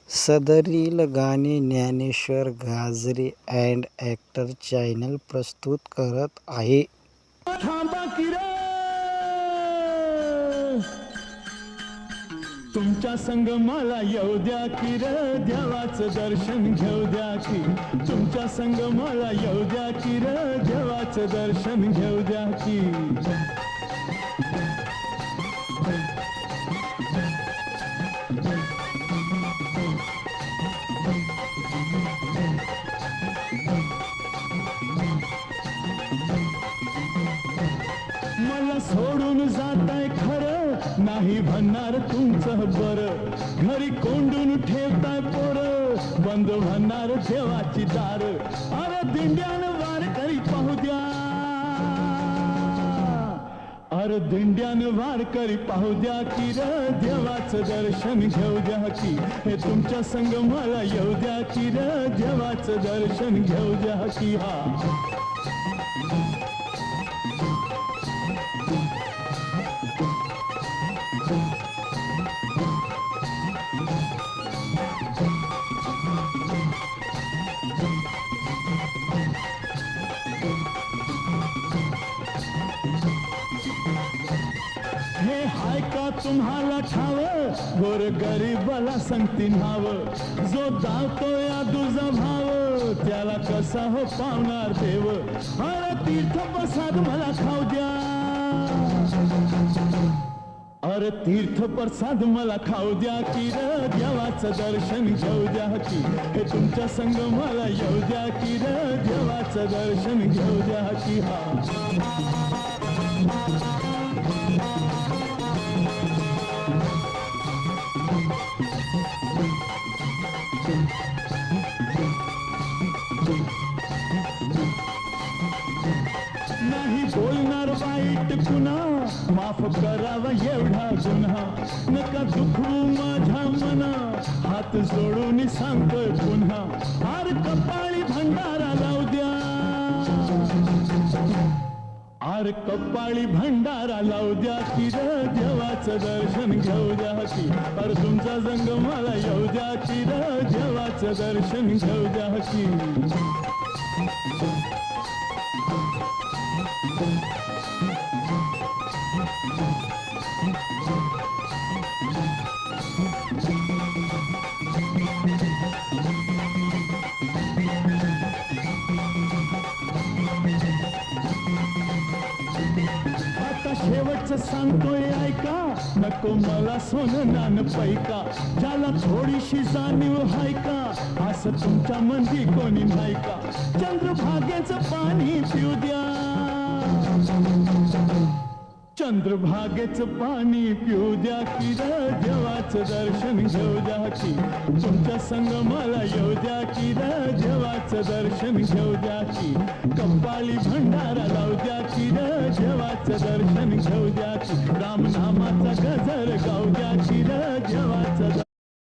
सदरील गाणे ज्ञानेश्वर घागरे and actor channel प्रस्तुत करत आहे. थांबा की रे, तुमच्या संग मला येऊ द्या की रे, देवाचं दर्शन घेऊ द्या की. तुमच्या संग मला येऊ द्या की रे, देवाचं दर्शन घेऊ द्या की. मला सोडून जाताय खरं, नाही म्हणणार तुमचं बरं. घरी कोंडून ठेवताय पोरं, बंद म्हणणार देवाची दार. अरे दिंड्यानं वारकरी पाहू द्या, अरे दिंड्यानं वारकरी पाहू द्या की रे, देवाचं दर्शन घेऊ द्या की. हे तुमच्या संग मला येऊ द्या की रे, देवाचं दर्शन घेऊ द्या की. हा हे हाय का तुम्हाला ठाव, गोर गरीबाला सांगती नाव. जो दावतो या दुजा भाव, त्याला कसा हो पावणार देव. अरे तीर्थ प्रसाद मला खाऊ द्या, अरे तीर्थ प्रसाद मला खाऊ द्या की रे, देवाचं दर्शन घेऊ द्या की. हे तुमच्या संग मला येऊ द्या की रे, देवाचं दर्शन घेऊ द्या की. हा नाही बोलणार वाईट पुन्हा, माफ करावा एवढा गुन्हा. नका दुखवू माझ्या मना, हात जोडून सांगतोय पुन्हा. अरे कपाळी भंडारा लावू द्या, अरे कपाळी भंडारा लावू द्या की रे, देवाचं दर्शन घेऊ द्या की. अरे तुमचा संग मला येऊ द्या की रे, देवाचं दर्शन घेऊ द्या की. आता शेवटचं सांगतोय ऐका, नको मला सोनं नान पैका. ज्याला थोडीशी जाणीव हाय का, असं तुमच्या मंदी कोणी नाही का. चंद्रभागेचं पाणी पिऊ द्या, चंद्रभागेचं पाणी पिऊ द्या की रे, देवाचं दर्शन घेऊ द्या की. तुमच्या संग मला येऊ द्या की रे, देवाचं दर्शन घेऊ द्या की. कपाळी भंडारा लावू द्या की रे, देवाचं दर्शन घेऊ द्या की. रामनामाचा गजर गाऊ